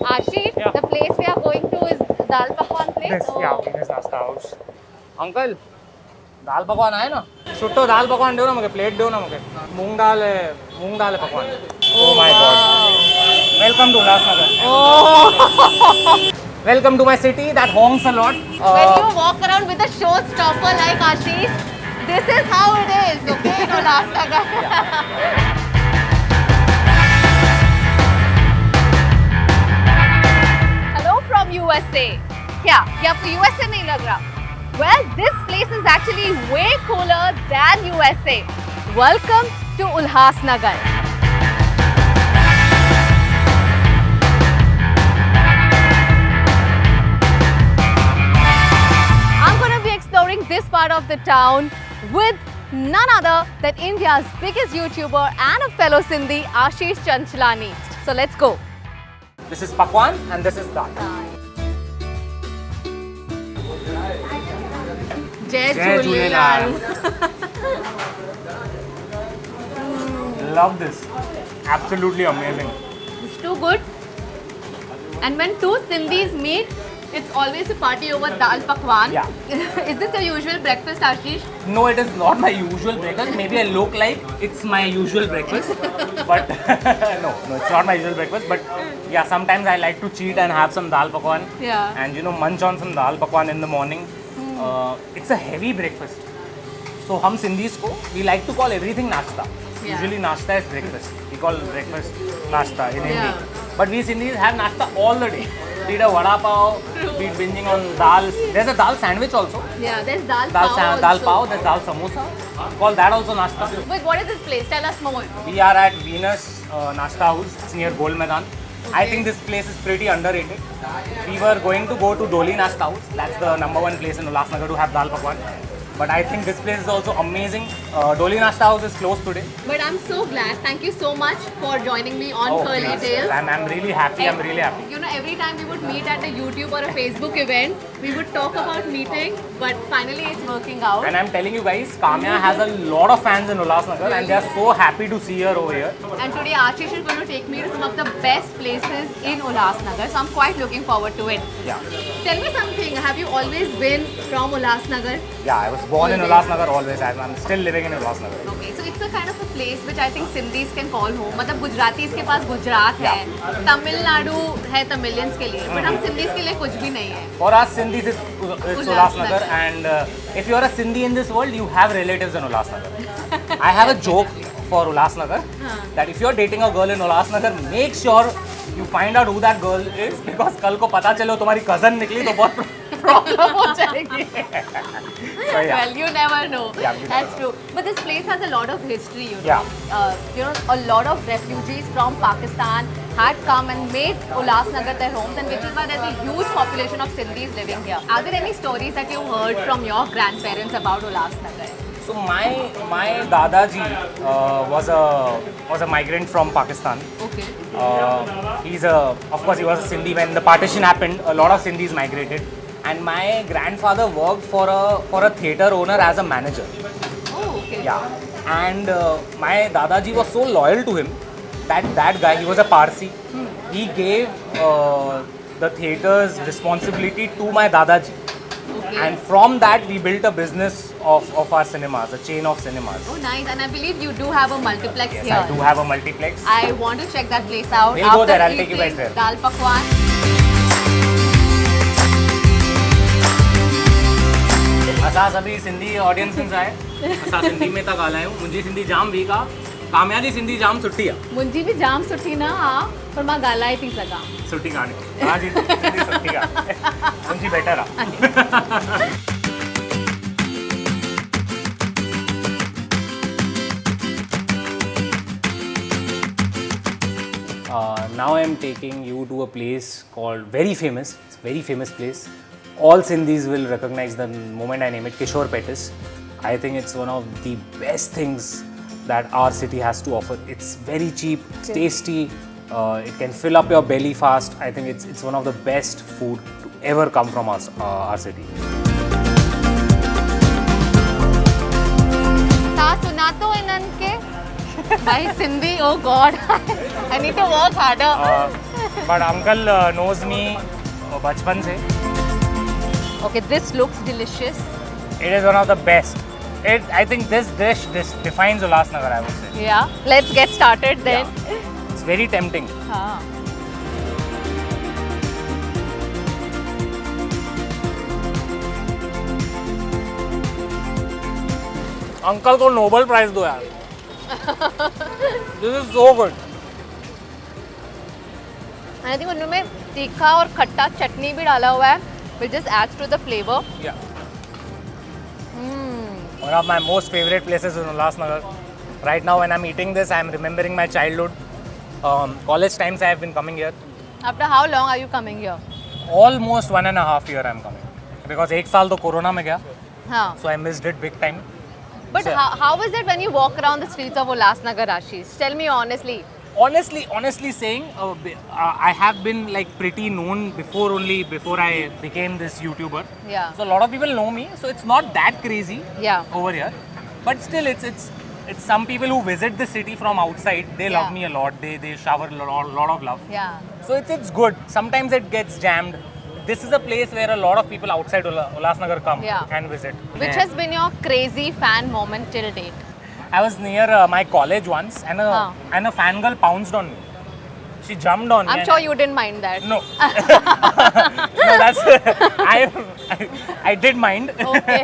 Ashish, Yeah. the place we are going to is Dal Pakwan place. This, yeah, Venus Nasta House. Uncle दाल पकवान आहे ना सुट्टो दाल पकवान देऊ ना मुझे प्लेट देऊ ना मुझे मूंग दाल है पकवान oh my god welcome to Ulhasnagar Oh. Welcome to my city that honks a lot When you walk around with a showstopper like Ashish, this is how it is, okay? No last Hello from USA. क्या आपको USA नहीं लग रहा? Well, this place is actually way cooler than USA. Welcome to Ulhasnagar. I'm going to be exploring this part of the town with none other than India's biggest YouTuber and a fellow Sindhi, Ashish Chanchlani. So let's go. This is pakwan and this is dal Jai Jai Jhulelal. love this absolutely amazing It's too good. And when two Sindhis meet, it's always a party over dal pakwan. Yeah. Is this your usual breakfast, Ashish? No, it is not my usual breakfast. Maybe I look like it's my usual breakfast, but no, it's not my usual breakfast. But yeah, sometimes I like to cheat and have some dal pakwan. Yeah. And munch on some dal pakwan in the morning. It's a heavy breakfast. So हम Sindhis को we like to call everything nashta. Yeah. Usually nashta is breakfast. We call breakfast nashta in Yeah. Hindi. But we Sindhis have nashta all the day. We eat a vada pav. We binging on dal. There's a dal sandwich also. Yeah, there's dal Dal, pav dal also. pav, there's dal samosa. Call that also nashta. Wait, what is this place? Tell us more. We are at Venus Nashta House. It's near Gold Maidan. I think this place is pretty underrated. We were going to go to Doli Nashta House. That's the #1 place in Ulhasnagar to have dal pakwan. But I think this place is also amazing. Doli Nashta House is closed today. But I'm so glad. Thank you so much for joining me on Curly please. Tales. I'm really happy. I'm really happy. You know, every time we would meet at a YouTube or a Facebook event, we would talk about meeting, but finally it's working out. And I'm telling you guys, Kamya has a lot of fans in Ulhasnagar and they are so happy to see her over here. And today Ashish is going to take me to some of the best places in Ulhasnagar, so I'm quite looking forward to it. Yeah. Tell me something, have you always been from Ulhasnagar? Yeah, I was born in Always. Ulhasnagar always. I'm still living in Ulhasnagar. Okay, so it's a kind of a place which I think Sindhis can call home. मतलब गुजरातीस के पास गुजरात है, तमिलनाडु है Tamilians के लिए, but हम Sindhis के लिए कुछ भी नहीं है. For us Sindhis, it's Ulhasnagar, and if you are a Sindhi in this world, you have relatives in Ulhasnagar. I have a joke for Ulhasnagar that if you are dating a girl in Ulhasnagar, make sure you find out who that girl is because कल को पता चलो तुम्हारी cousin निकली तो बहुत problem हो जाएगी. So yeah. Well, you never know. Yeah, you never That's true. But this place has a lot of history, you know. Yeah. A lot of refugees from Pakistan had come and made Ulhasnagar their homes, and which is why there's a huge population of Sindhis living here. Are there any stories that you heard from your grandparents about Ulhasnagar? So my Dadaji was a migrant from Pakistan. Okay. Of course he was a Sindhi. When the partition happened, a lot of Sindhis migrated, and my grandfather worked for a theatre owner as a manager. Oh, okay. Yeah, and my Dadaji was so loyal to him that guy, he was a Parsi. He gave the theatre's responsibility to my Dadaji. Okay. And from that, we built a business of our cinemas, a chain of cinemas. Oh, nice. And I believe you do have a multiplex Yes, here. I do have a multiplex. I want to check that place out. We'll go After there. I'll take you guys eating there. Dal pakwan. असां सभी Sindhi audience आए असां सिंधी में था ॻाल्हायूं मुंहिंजी सिंधी जाम week आहे कामया जी सिंधी जाम सुठी आहे मुंहिंजी बि जाम सुठी न आहे पर मां ॻाल्हाए थी सघां. सुठी कान्हे तव्हांजी सिंधी सुठी आहे मुंहिंजी बेटर आहे Now I am taking you to a place called very famous. It's a very famous place. All Sindhis will recognize the moment I name it, Kishore Petis. I think it's one of the best things that our city has to offer. It's very cheap, it's tasty, it can fill up your belly fast. I think it's one of the best food to ever come from our city. ता सुना तो इन्हनि खे भाई Sindhi, oh God, I need to work harder. But uncle knows me बचपन से. Okay, this looks delicious. It is one of the best. I think this dish defines Ulhasnagar, I would say. Yeah, let's get started then. It's very tempting. हाँ. Uncle को Nobel prize दो यार. This is so good. I think उनमें तीखा और खट्टा चटनी भी डाला हुआ है, which just adds to the flavor. Yeah. One of my most favorite places in Ulhasnagar. Right now, when I'm eating this, I'm remembering my childhood. College times, I have been coming here. After how long are you coming here? Almost 1.5 years I'm coming. Because एक साल तो corona में गया, हाँ. so I missed it big time. But So- how is it when you walk around the streets of Ulhasnagar, Ashish? Tell me honestly. Honestly saying, I have been like pretty known before I became this YouTuber. Yeah. So a lot of people know me, so it's not that crazy Yeah. over here. But still, it's some people who visit the city from outside. They Yeah. love me a lot. They shower a lot of love. Yeah. So it's good. Sometimes it gets jammed. This is a place where a lot of people outside Ulhasnagar come Yeah. and visit. Which has been your crazy fan moment till date? I was near my college once, and a fangirl pounced on me. She jumped on me. I'm and sure you didn't mind that. No. No, that's I did mind. Okay.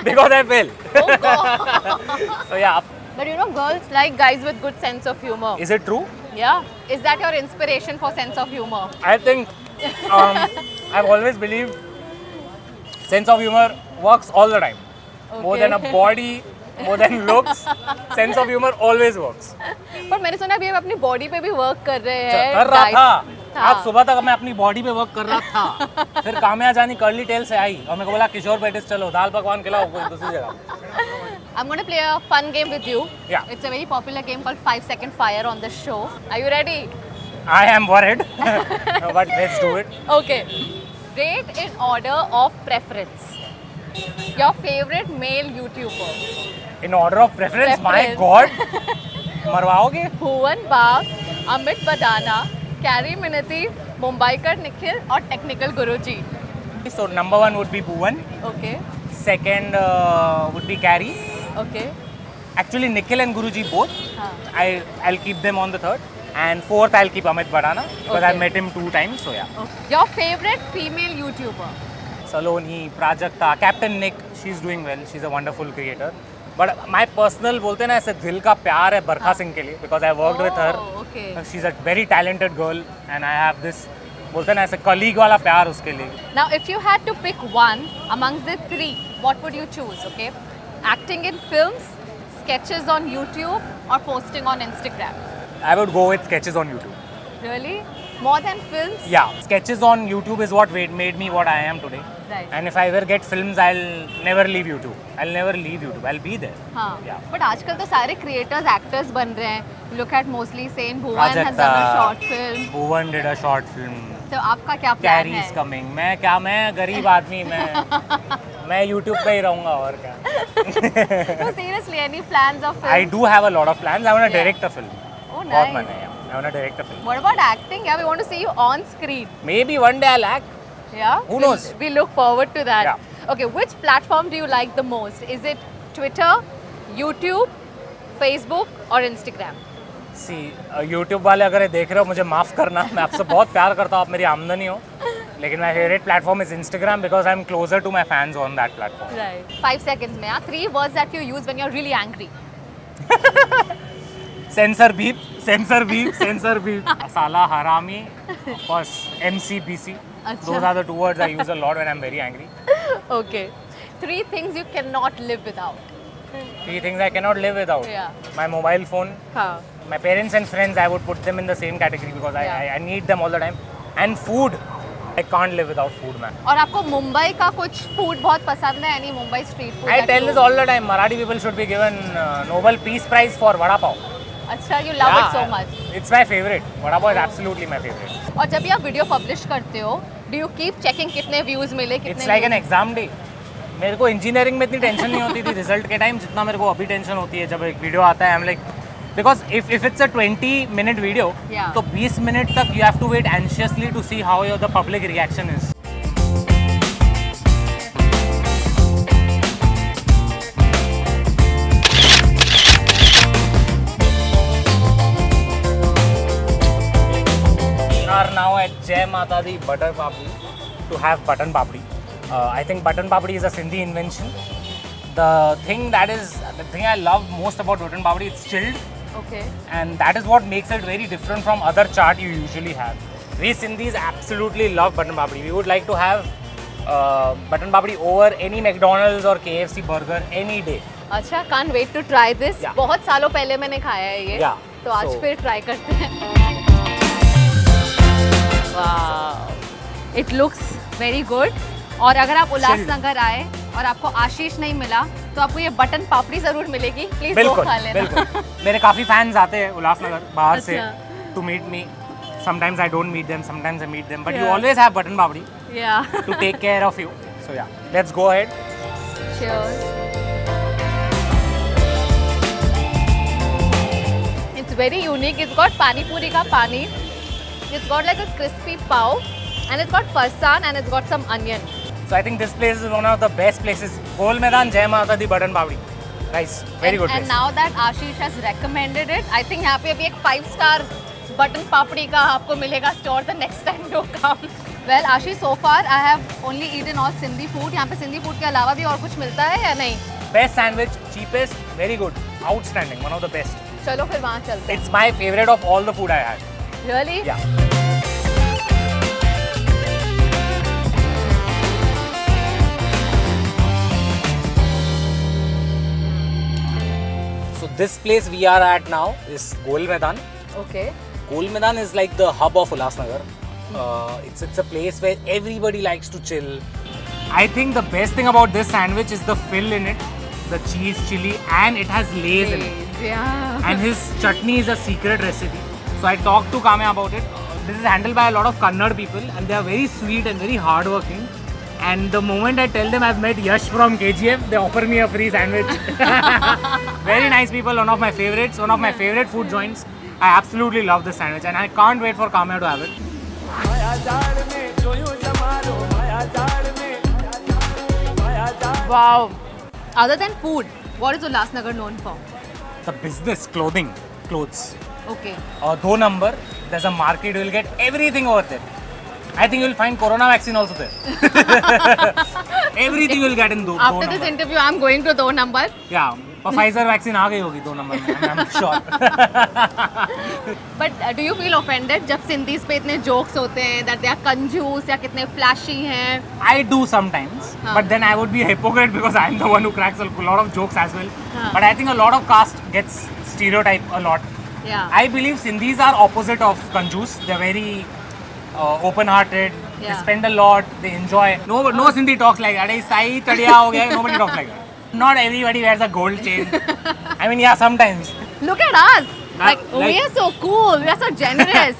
Because I fell. Oh God. So yeah, But you know, girls like guys with good sense of humor. is it true? Yeah. Is that your inspiration for sense of humor? I think I've always believed sense of humor works all the time. More Okay. than a body, more than looks, sense of humor always works. पर मैंने सुना अभी आप अपनी body पे भी work कर रहे हैं. कर रहा diet- था. हाँ. आज सुबह तक मैं अपनी बॉडी पे वर्क कर रहा था. फिर काम्या जानी कर्ली टेल से आई और मेरे को बोला किशोर पेटिस चलो दाल पकवान खिलाओ कोई दूसरी जगह. I'm going to play a fun game with you. Yeah. It's a very popular game called 5 Second Fire on the show. Are you ready? I am worried, but let's do it. Okay. Rate in order of preference. Your favorite male YouTuber. In order of preference, my Preference. God, मरवाओगे? Bhuvan Bag, Amit Badana, Carrie Minati, Mumbaikar Nikhil और Technical Guruji. So number one would be Bhuvan. Okay. Second would be Carrie. Okay. Actually, Nikhil and Guruji both. हाँ. I'll keep them on the third. And fourth, I'll keep Amit Badana because I've Okay. met him 2 times. So yeah. Okay. Your favorite female YouTuber. Saloni, Prajakta, Captain Nick, she's doing well. She's a wonderful creator. But my personal बोलते हैं ना ऐसे दिल का प्यार है बरखा सिंह के लिए because I worked with her. Oh, okay. She's a very talented girl and I have this बोलते हैं ना ऐसे colleague वाला प्यार उसके लिए. Now, if you had to pick one amongst the 3, what would you choose? Okay. Acting in films, sketches on YouTube, or posting on Instagram. I would go with sketches on YouTube. Really? More than films? Yeah, sketches on YouTube is what made me what I am today. Right. And if I ever get films, I'll never leave YouTube. I'll never leave YouTube. I'll be there. हाँ. Yeah. But आजकल तो सारे creators, actors बन रहे हैं. Look at mostly Sain Bhuvan has Prajakta, done a short film. Bhuvan did a short film. तो आपका क्या plan Carrie है? is coming. मैं गरीब आदमी मैं YouTube पे ही रहूँगा और क्या. No, seriously, any plans of film? I do have a lot of plans. I want to Yeah. direct a film. Oh, बहुत nice. मन है. I want to direct a film. What about acting? Yeah, we want to see you on screen. Maybe one day I'll act. Yeah. Who We'll- knows? We look forward to that. Yeah. Okay, which platform do you like the most? Is it Twitter, YouTube, Facebook, or Instagram? See, YouTube वाले अगर ये देख रहे हो मुझे माफ़ करना. मैं आपसे बहुत प्यार करता हूँ. आप मेरी आमदनी हो. लेकिन my favorite platform is Instagram because I'm closer to my fans on that platform. Right. 5 seconds में 3 words that you use when you're really angry. Censor beep, censor beep, censor beep. Sala, harami, of course, MCBC. Achha. Those are the 2 words I use a lot when I'm very angry. Okay. 3 things you cannot live without. 3 things I cannot live without. Yeah. My mobile phone, हाँ. my parents and friends, I would put them in the same category because Yeah. I need them all the time. And food, I can't live without food, man. और आपको मुंबई का कुछ food बहुत पसंद है? Any Mumbai street food? I that tell you- this all the time. Marathi people should be given Nobel Peace Prize for vada pav. अच्छा, you love it so much. It's my favorite. Vada pav is absolutely my favorite. और जब भी आप video publish करते हो, do you keep checking कितने views मिले, कितने It's like an views? exam day. मेरे को इंजीनियरिंग में इतनी टेंशन नहीं होती थी रिजल्ट के टाइम जितना मेरे को अभी टेंशन होती है जब एक वीडियो आता है. I'm like Because if it's a 20-minute video, Yeah. तो 20 minute तक you have to wait anxiously to see how the public reaction is. We are now at Jai Mata Di Butter Papdi to have button papdi. I think button papdi is a Sindhi invention. The thing I love most about button papdi, it's chilled, Okay. and that is what makes it very different from other chaat you usually have. We Sindhis absolutely love button papdi. We would like to have button papdi over any McDonald's or KFC burger any day. अच्छा, can't wait to try this. Yeah. बहुत सालों पहले मैंने खाया है ये. Yeah. तो आज So- फिर ट्राई करते हैं. वाह, इट लुक्स वेरी गुड. और अगर आप उल्लासनगर आए और आपको आशीष नहीं मिला तो आपको ये बटन पापड़ी जरूर मिलेगी. प्लीज वो बिल्कुल खा लेना. बिल्कुल. मेरे काफ़ी फैंस आते हैं उल्लासनगर बाहर से अच्छा. to meet me. Sometimes I don't meet them, sometimes I meet them, but you Yeah. always have button papdi Yeah. to take care of you. So yeah, let's go ahead. Cheers. It's very unique. It's got pani puri ka pani. It's got like a crispy pav, and it's got farsan, and it's got some onion. So I think this place is one of the best places. Gol Maidan Jai Mata Di Button Papdi. Nice, very good And place. now that Ashish has recommended it, I think यहाँ पे अभी एक 5-star button पापड़ी का आपको मिलेगा store the next time you come. Well, Ashish, so far I have only eaten all Sindhi food. यहाँ पे Sindhi food के अलावा भी और कुछ मिलता है या नहीं? Best sandwich, cheapest, very good, outstanding, one of the best. चलो फिर वहाँ चलते हैं. It's my favorite of all the food I had. Really? Yeah. So this place we are at now is Gol Maidan. Okay. Gol Maidan is like the hub of Ulhasnagar. It's a place where everybody likes to chill. I think the best thing about this sandwich is the fill in it, the cheese, chili, and it has lays in it. Yeah. And his chutney is a secret recipe. So I talked to Kamya about it. This is handled by a lot of Kannada people, and they are very sweet and very hardworking. And the moment I tell them I've met Yash from KGF, they offer me a free sandwich. Very nice people, one of my favorites, one of my favorite food joints. I absolutely love this sandwich, and I can't wait for Kamya to have it. Wow. Other than food, what is Ulhasnagar known for? The business, clothes. Okay. 2 number, there's a market, you will get everything over there. I think you will find corona vaccine also there. Everything you will get in 2 After number. this interview, I'm going to 2 number. Yeah, Pfizer vaccine आ गई होगी 2 number में, I'm sure. But do you feel offended जब Sindhis पे इतने jokes होते हैं that they are कंजूस या कितने flashy हैं? I do sometimes, हाँ. but then I would be a hypocrite because I'm the one who cracks a lot of jokes as well. हाँ. But I think a lot of caste gets stereotyped a lot. Yeah. I believe Sindhis are opposite of Kanjus. They're very open-hearted. Yeah. They spend a lot. They enjoy. No Sindhi talks like that. "Hey, Sai tadiya ho gaya." Nobody talks like that. Not everybody wears a gold chain. I mean, yeah, sometimes. Look at us. Like we like- are so cool. We are so generous.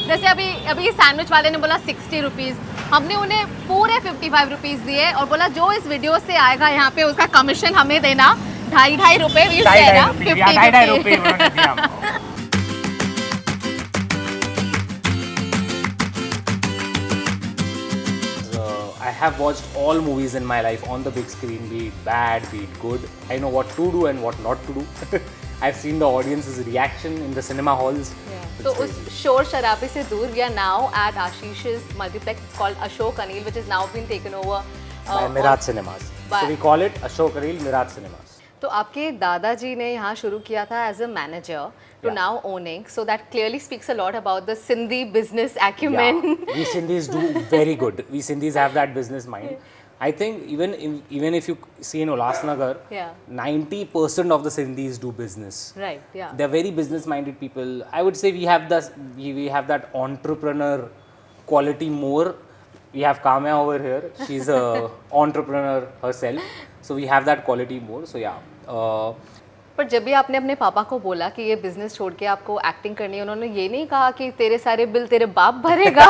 जैसे अभी sandwich वाले ने बोला 60 rupees, हमने उन्हें पूरे 55 rupees दिए और बोला जो इस वीडियो से आएगा यहाँ पे उसका कमीशन हमें देना 2.5 रुपए. We ढाई said, रुपए, या 2.5 रुपए उन्होंने दिया हमको. I have watched all movies in my life on the big screen, be it bad, be it good. I know what to do and what not to do. I've seen the audience's reaction in the cinema halls. It's तो crazy. उस शोर शराबे से दूर we are now at Ashish's multiplex. It's called Ashok Anil, which has now been taken over By Miraj Cinemas. by- So we call it Ashok Anil Miraj Cinemas. तो आपके दादाजी ने यहाँ शुरू किया था as a manager to Yeah. Now owning, so that clearly speaks a lot about the Sindhi business acumen. Yeah, we Sindhis do very good. We Sindhis have that business mind. I think even if you see in Ulhasnagar, Yeah. 90% of the Sindhis do business. Right, yeah. They're very business-minded people. I would say we have that entrepreneur quality more. We have Kamya over here. She's a entrepreneur herself, so we have that quality more. So yeah. पर जब भी आपने अपने पापा को बोला कि ये बिजनेस छोड़ के आपको एक्टिंग करनी है, उन्होंने ये नहीं कहा कि तेरे सारे बिल तेरे बाप भरेगा.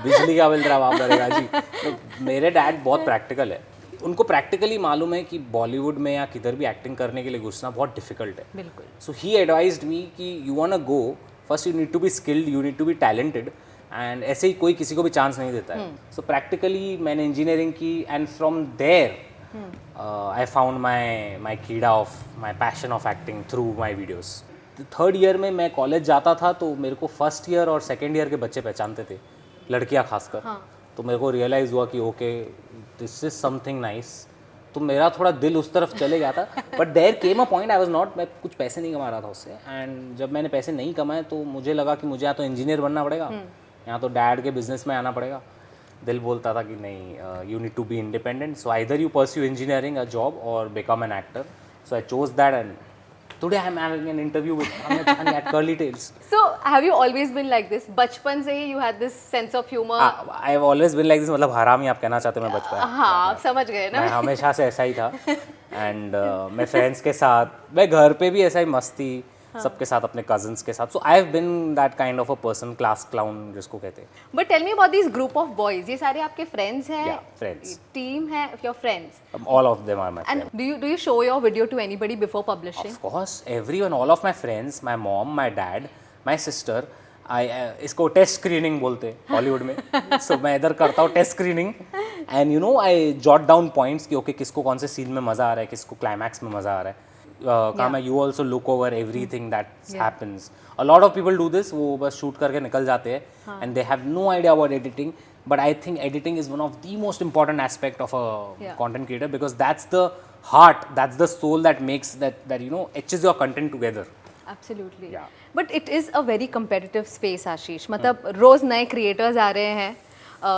बिजली का बिल तेरा बाप भरेगा जी. तो मेरे डैड बहुत प्रैक्टिकल है. उनको प्रैक्टिकली मालूम है कि बॉलीवुड में या किधर भी एक्टिंग करने के लिए घुसना बहुत डिफिकल्ट है. बिल्कुल. सो ही एडवाइज्ड मी कि you want to go, first you need to be skilled, you need to be talented, and ऐसे ही कोई किसी को भी चांस नहीं देता है. सो प्रैक्टिकली मैंने इंजीनियरिंग की, and from there I found my कीड़ा of my passion of acting through my videos. Third year में मैं कॉलेज जाता था तो मेरे को फर्स्ट ईयर और सेकेंड ईयर के बच्चे पहचानते थे, लड़कियाँ खासकर. तो मेरे को रियलाइज़ हुआ कि okay this is something nice. तो मेरा थोड़ा दिल उस तरफ चले गया था. But there came a point I was not, मैं कुछ पैसे नहीं कमा रहा था उससे. एंड जब मैंने पैसे नहीं कमाए तो मुझे लगा कि मुझे या तो इंजीनियर बनना पड़ेगा या तो डैड के बिजनेस में आना पड़ेगा. दिल बोलता था कि नहीं, you need to be independent, so either you pursue engineering a job और become an actor. So I chose that, and today I'm having an interview with Amit Chani at Curly Tails. So have you always been like this? बचपन से ही you had this sense of humor? I've always been like this. मतलब हरामी आप कहना चाहते हो मैं बचपन. हाँ, आप समझ गए ना. मैं हमेशा से ऐसा ही था. एंड मैं फ्रेंड्स के साथ, मैं घर पे भी ऐसा ही मस्ती, सबके साथ, अपने कजन्स के साथ. So I have been that kind of a person, class clown जिसको कहते हैं. But tell me about this group of boys. ये सारे आपके फ्रेंड्स हैं? Yeah, friends. टीम है your friends? All of them are my friends. And do you show your video to anybody before publishing? Of course, everyone, all of my friends, my mom, my dad, my sister. इसको test screening बोलते हैं Hollywood में. So मैं इधर करता हूँ test screening, and you know I jot down points कि okay किसको कौन से सीन में मज़ा आ रहा है, किसको क्लाइमैक्स में मज़ा आ रहा है. कामा, you also look over everything that happens. A lot of people do this. वो बस शूट करके निकल जाते हैं and they have no idea about editing. But I think editing is one of the most important aspect of a content creator, because that's the heart, that's the soul that makes that you know etches your content together. Absolutely. Yeah. But it is a very competitive space, आशीष. मतलब रोज नए creators आ रहे हैं,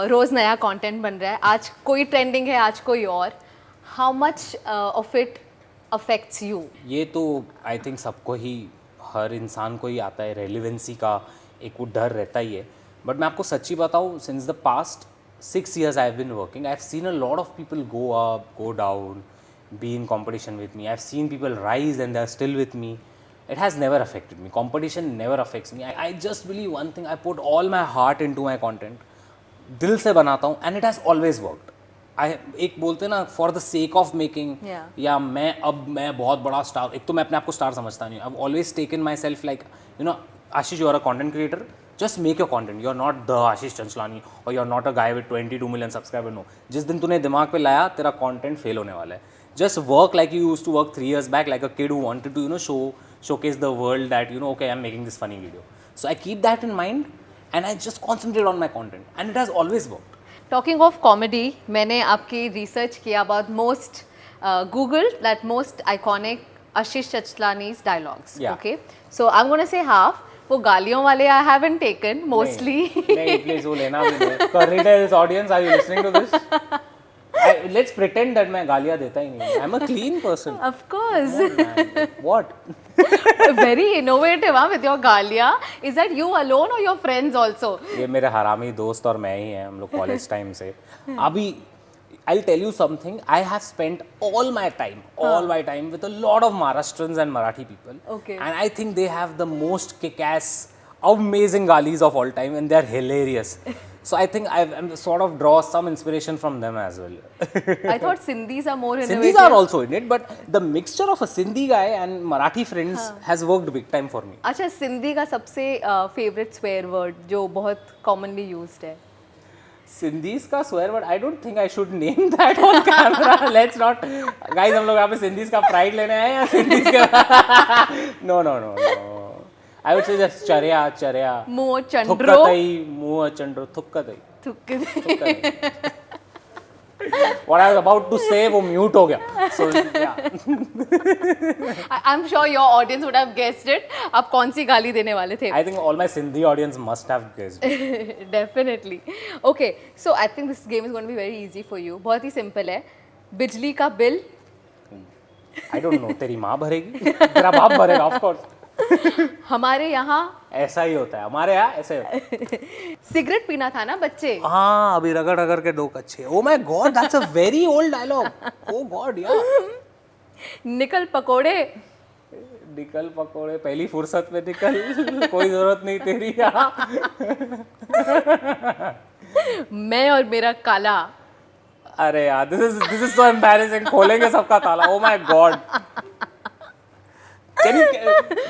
रोज नया content बन रहा है. आज कोई ट्रेंडिंग है, आज कोई और. How much of it affects you? ये तो आई थिंक सबको ही, हर इंसान को ही आता है. रेलिवेंसी का एक वो डर रहता ही है. बट मैं आपको सच्ची बताऊँ, since the past 6 years I have been working, I have seen a lot of people go up, go down, be in competition with me. I have seen people rise and they are still with me. It has never affected me. Competition never affects me. I just believe one thing. I put all my heart into my content. दिल से बनाता हूँ, and it has always worked. एक बोलते हैं ना, for the sake of making, या मैं बहुत बड़ा स्टार, एक तो मैं अपने आप को स्टार समझता नहीं. I've always taken myself like, you know, Ashish, you are a content creator. Just make your content. You're not the Ashish Chanchlani, or you're not a guy with 22 million subscribers. No. जिस दिन तूने दिमाग पे लाया, तेरा content fail होने वाला है. Just work like you used to work 3 years back, like a kid who wanted to, you know, showcase the world that, you know, okay, I'm making this funny video. So I keep that in mind, and I just concentrate on my content, and it has always worked. Talking of comedy, मैंने आपकी research किया about most Google that most iconic Ashish Chanchlani's dialogues. Yeah. Okay, so I'm gonna say half. वो गालियों वाले I haven't taken mostly. नहीं, please वो लेना भी नहीं. Curly Tails audience, are you listening to this? Let's pretend that मैं गालियाँ देता ही नहीं. I'm a clean person. Of course. What? Very innovative, huh, with your गालियाँ. Is that you alone or your friends also? ये मेरे हरामी दोस्त और मैं ही हैं, हम लोग कॉलेज टाइम से. अभी I'll tell you something. I have spent all my time with a lot of Maharashtrians and Marathi people. Okay. And I think they have the most kick-ass, amazing galis of all time, and they're hilarious. So I think I'm sort of draw some inspiration from them as well. I thought Sindhis are more innovative. Sindhis are also in it, but the mixture of a Sindhi guy and Marathi friends has worked big time for me. अच्छा, सिंधी का सबसे favorite swear word जो बहुत commonly used है? Sindhis का swear word, I don't think I should name that on camera. Let's not. Guys, हम लोग यहाँ पे Sindhis का pride लेने आए या Sindhis का? No. I would say just चर्या. मुँह चंड्रो. थुक्कतई, मुँह चंड्रो, थुक्कतई. थुक्कतई. What I was about to say वो mute हो गया. So yeah. I'm sure your audience would have guessed it. आप कौन सी गाली देने वाले थे? I think all my Sindhi audience must have guessed. Definitely. Okay, so I think this game is going to be very easy for you. बहुत ही simple है. बिजली का बिल? I don't know. तेरी माँ भरेगी? तेरा बाप भरेगा, of course. हमारे यहाँ ऐसा ही होता है. हमारे यहाँ ऐसा ही होता है. सिगरेट पीना था ना बच्चे? हाँ, अभी रगड़ के 2 कच्चे. Oh my God, that's a very old dialogue. Oh God, yeah. निकल पकोड़े. निकल पकोड़े, पहली फुर्सत में निकल, कोई जरूरत नहीं तेरी यहाँ. मैं और मेरा काला. अरे यार, this is so embarrassing. खोलेंगे सबका ताला. Oh my God.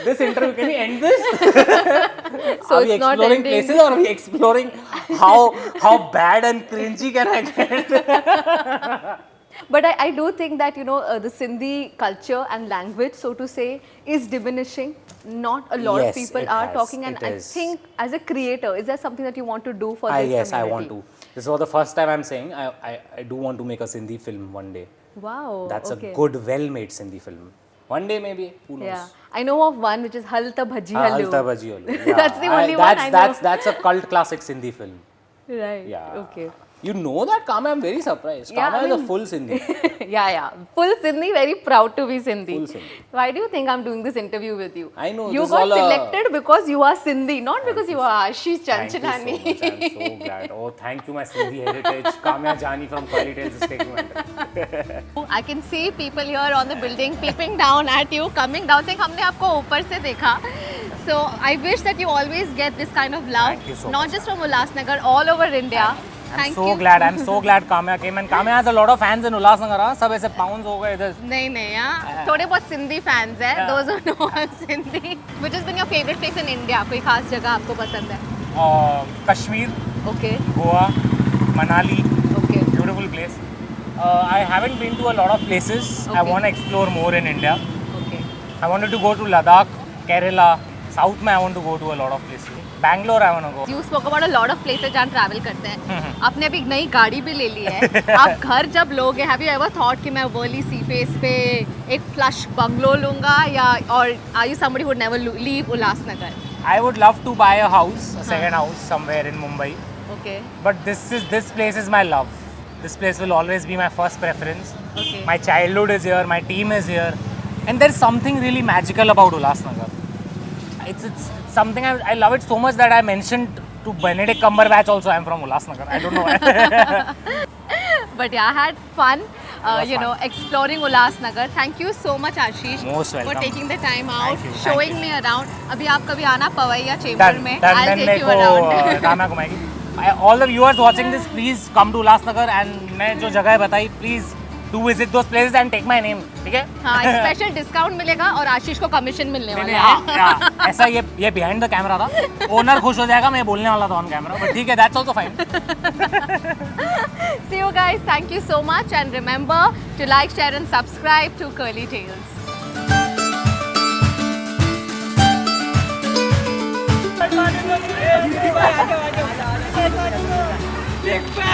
This interview, can we end this? So are we it's not exploring ending. places, or are we exploring how bad and cringy can I get? But I do think that, you know, the Sindhi culture and language, so to say, is diminishing. Not a lot of Yes, people it are has, talking, and it I is. think as a creator, is there something that you want to do for this Yes, I community? want to. This is for the first time I'm saying I do want to make a Sindhi film one day. Wow. That's okay. a good, well-made Sindhi film. One day maybe, who knows? Yeah, I know of one which is Halta Bhaji Halu. Halta Bhaji Halu. Yeah. That's the only one I know. That's a cult classic Sindhi film. Right. Yeah. Okay. You know that, Kamya? I'm very surprised. Yeah, Kamya I is a mean- full Sindhi. Yeah. Full Sindhi, very proud to be Sindhi. Full Sindhi. Why do you think I'm doing this interview with you? I know, You this is got all a- selected because you are Sindhi, not because you are Ashish Thank you so Chanchanani. much. I'm so glad. Oh, thank you, my Sindhi heritage. Kamya Jani from Curly Tales is taking my interview. I can see people here on the building peeping down at you, coming down, saying हमने आपको ऊपर से देखा. So I wish that you always get this kind of love, Thank you so not much. just from Ulhasnagar, all over India. I'm so glad Kamya came, and Kamya has a lot of fans in Ulhasnagar. हाँ? सब ऐसे pounds हो गए इधर. नहीं यहाँ थोड़े बहुत सिंधी फैंस हैं. Those who know I'm Sindhi. Which has been your favorite place in India? कोई खास जगह आपको पसंद है? Kashmir, Okay, Goa, Manali, okay, beautiful place. I haven't been to a lot of places. I Okay. want to explore more in India. okay. I wanted to go to Ladakh, Kerala, South में I want to go to a lot of places. Bangalore I want to go. You spoke about a lot of places जहाँ travel करते हैं. आपने अभी एक नई गाड़ी भी ले ली है. आप घर जब लोगे, have you ever thought कि मैं Worli Sea Face पे एक plush bungalow लूँगा या or are you somebody who would never leave Ulhasnagar? I would love to buy a house, a second house somewhere in Mumbai. Okay, But this place is my love. This place will always be my first preference. okay. My childhood is here, my team is here, and there's something really magical about Ulhasnagar. It's something I love it so much that I mentioned to Benedict Cumberbatch also I'm from Ulhasnagar. I don't know why. But yeah, I had fun, was you know, exploring Ulhasnagar. Thank you so much, Ashish, Most welcome. for taking the time out, Thank you, thank showing you. me around. अभी आप कभी आना Pawaiya chamber Done. में. Done. I'll Then take मेरे you को around. Kamya घुमाएगी. All the viewers watching this, please come to Ulhasnagar and मैं जो जगह बताई, please do visit those places and take my name. ठीक है? हाँ, एक स्पेशल डिस्काउंट मिलेगा और आशीष को कमीशन मिलने नहीं, वाला नहीं, है. हाँ, ऐसा ये behind the camera था. ओनर खुश हो जाएगा, मैं बोलने वाला था on camera, but ठीक है, that's also fine. See you guys. Thank you so much, and remember to like, share, and subscribe to Curly Tales. Big fan.